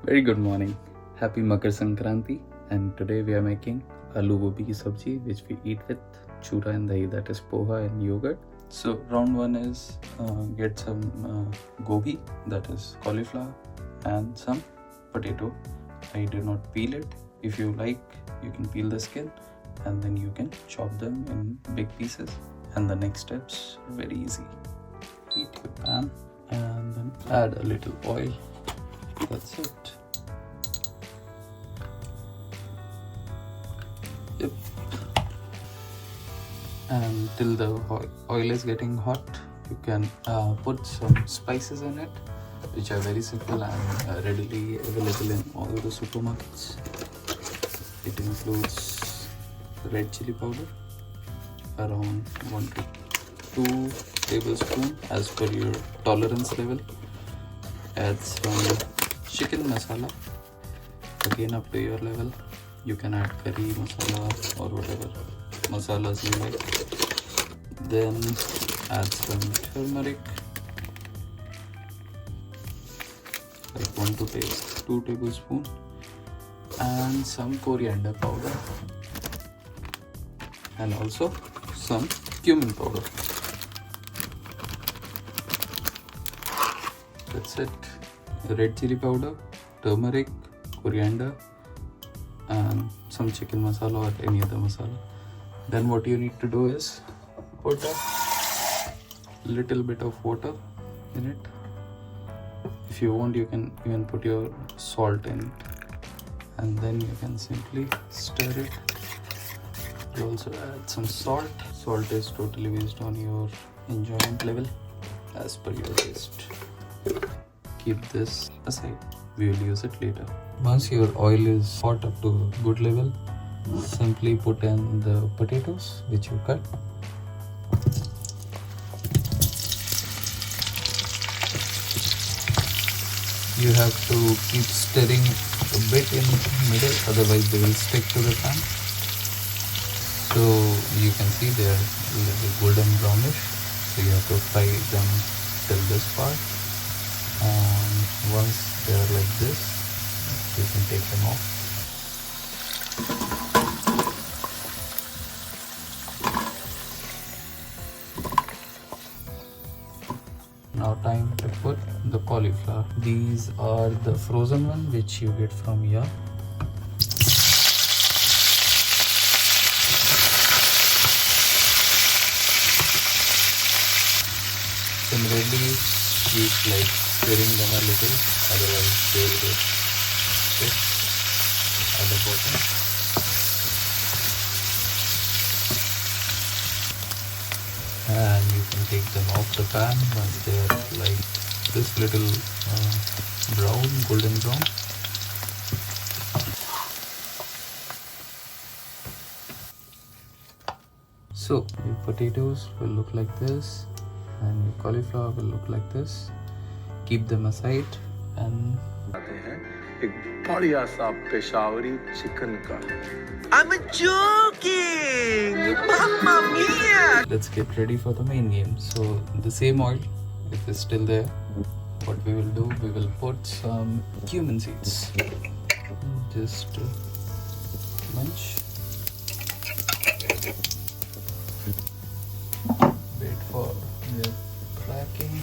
Very good morning. Happy Makar Sankranti, and today we are making Aloo Gobhi ki sabji, which we eat with Chura and Dahi, that is poha and yogurt. So round one is get some gobi, that is cauliflower, and some potato. I do not peel it. If you like, you can peel the skin and then you can chop them in big pieces. And the next steps are very easy. Heat your pan and then add a little oil. That's it. Yep. And till the oil is getting hot, you can put some spices in it, which are very simple and readily available in all the supermarkets. It includes red chilli powder, around 1 to 2 tablespoons as per your tolerance level. Add some chicken masala, again up to your level. You can add curry masala or whatever masalas you like. Then add some turmeric, like 1 to 2 tablespoons, and some coriander powder, and also some cumin powder. That's it. Red chili powder, turmeric, coriander, and some chicken masala or any other masala. Then what you need to do is put a little bit of water in it. If you want, you can even put your salt in it, and then you can simply stir it. You also add some salt. Salt is totally based on your enjoyment level as per your taste. Keep this aside. We will use it later. Once your oil is hot up to a good level, simply put in the potatoes which you cut. You have to keep stirring a bit in middle, otherwise they will stick to the pan. So you can see they are a little golden brownish, so you have to fry them till this part. And once they are like this, you can take them off. Now time to put the cauliflower. These are the frozen one which you get from here. Similarly, keep like stirring them a little, otherwise they will get stiff at the bottom. And you can take them off the pan once they are like this little brown, golden brown. So your potatoes will look like this and your cauliflower will look like this. Keep them aside and I'm joking! Mamma mia! Let's get ready for the main game. So the same oil, if it's still there, what we will do, we will put some cumin seeds. Just a bunch. Wait for the cracking.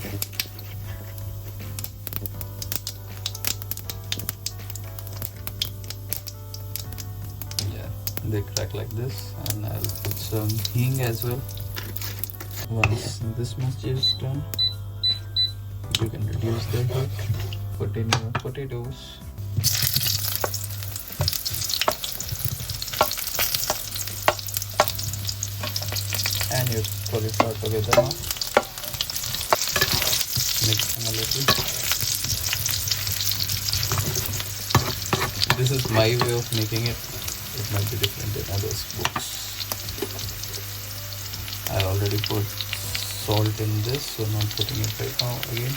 They crack like this, and I'll put some hing as well. Once this much is done, you can reduce the heat. Put in your potatoes. And your cauliflower together now. Mix them a little. This is my way of making it. It might be different in others' books. I already put salt in this, so I'm not putting it right now again.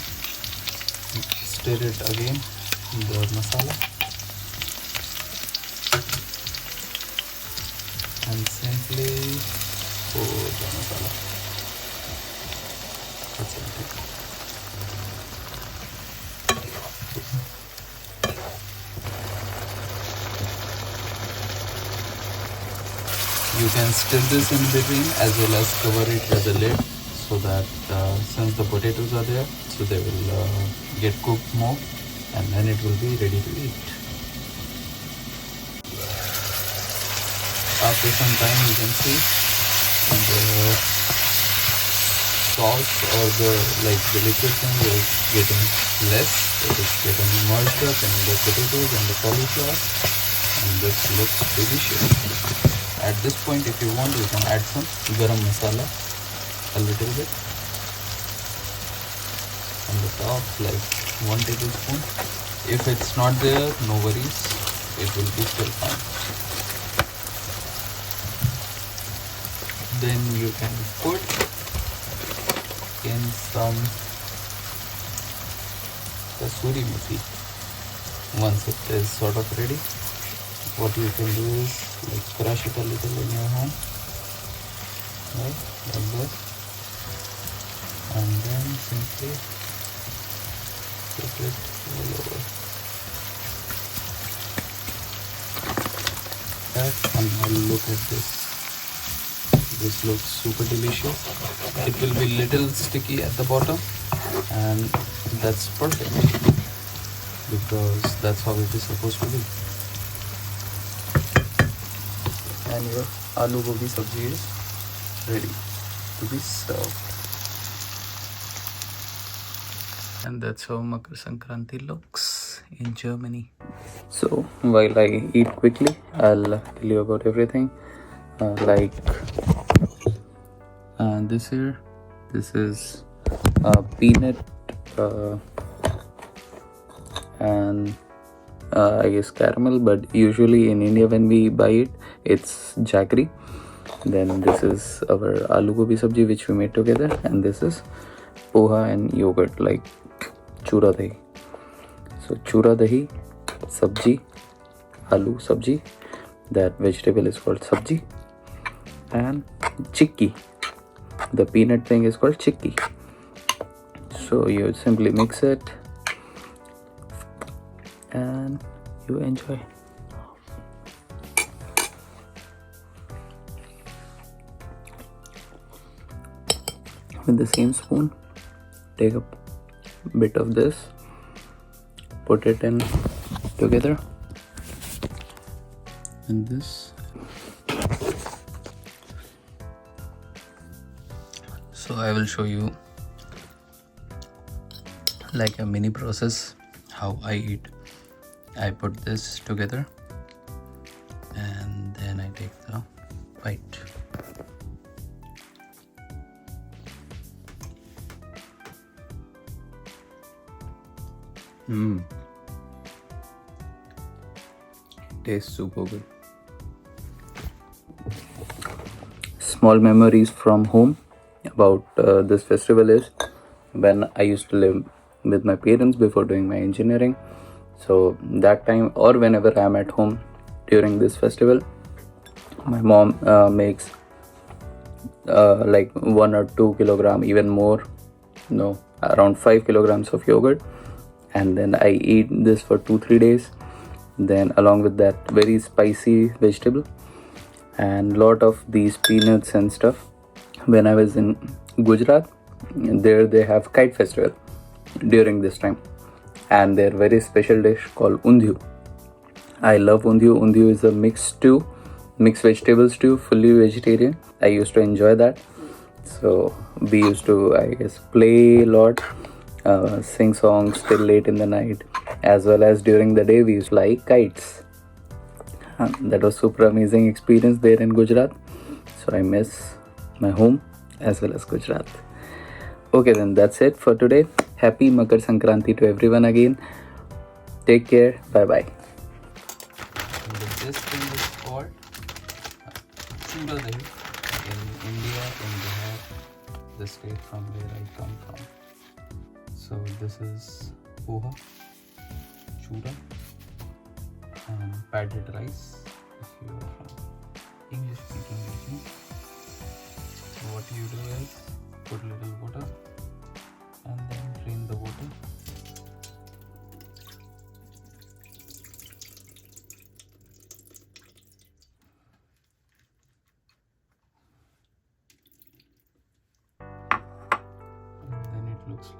Stir it again, the masala. And simply pour the masala. That's it. You can stir this in between as well as cover it with the lid, so that since the potatoes are there, so they will get cooked more, and then it will be ready to eat. After some time, you can see the sauce or the liquid thing is getting less. It is getting merged up in the potatoes and the cauliflower, and this looks delicious. At this point, if you want, you can add some garam masala, a little bit on the top, like 1 tablespoon. If it's not there, no worries, it will be still fine. Then you can put in some kasuri methi. Once it is sort of ready, what you can do is like crush it a little in your hand, right, like this, and then simply put it all over that. And now look at this. This looks super delicious. It will be little sticky at the bottom, and that's perfect because that's how it is supposed to be. And your aloo gobi sabji is ready to be served. And that's how Makar Sankranti looks in Germany. So while I eat quickly, I'll tell you about everything. This here, this is peanut and I guess caramel, but usually in India when we buy it, it's jaggery. Then this is our aloo gobi sabji which we made together, and this is poha and yogurt like chura dahi. So chura dahi, sabji, aloo sabji, that vegetable is called sabji, and chikki, the peanut thing is called chikki. So you simply mix it and you enjoy. With the same spoon, take a bit of this, put it in together, and this. So I will show you like a mini process how I eat. I put this together and then I take the bite. Tastes super good. Small memories from home about this festival is when I used to live with my parents before doing my engineering. So that time, or whenever I am at home during this festival, my mom makes like 1 or 2 kilogram, even more, no, around 5 kilograms of yogurt, and then I eat this for 2-3 days. Then along with that very spicy vegetable and lot of these peanuts and stuff. When I was in Gujarat, there they have kite festival during this time, and their very special dish called undhiyu. I love undhiyu. Undhiyu is a mixed vegetable stew, fully vegetarian. I used to enjoy that. So we used to, I guess, play a lot, sing songs till late in the night, as well as during the day we used to fly kites. That was super amazing experience there in Gujarat. So I miss my home as well as Gujarat. Okay, then that's it for today. Happy Makar Sankranti to everyone again. Take care. Bye bye. This thing is called Chura Dahi. In India, in Bihar, the state from where I come from. So this is poha, chura, and padded rice if you are from English speaking region. So what you do is put little water and then drain the water.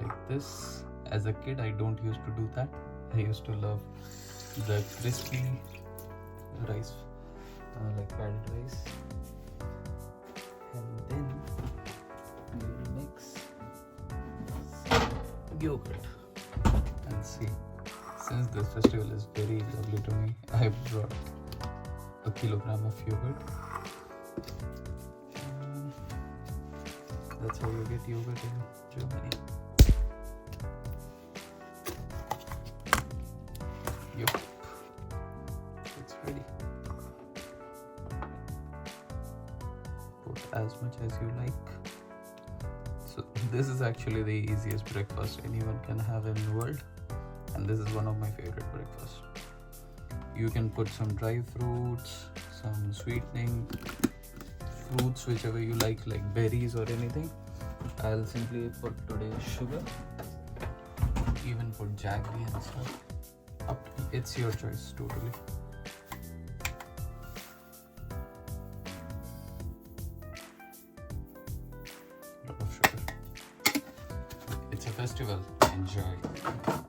like this. As a kid, I don't used to do that. I used to love the crispy rice, like padded rice. And then we will mix some yogurt. And see, since this festival is very lovely to me, I brought a kilogram of yogurt. That's how you get yogurt in Germany. Yup, it's ready. Put as much as you like. So this is actually the easiest breakfast anyone can have in the world, and this is one of my favorite breakfasts. You can put some dry fruits, some sweetening fruits, whichever you like berries or anything. I'll simply put today sugar, even put jaggery and stuff. Up to you. It's your choice totally. Lot of sugar. It's a festival. Enjoy.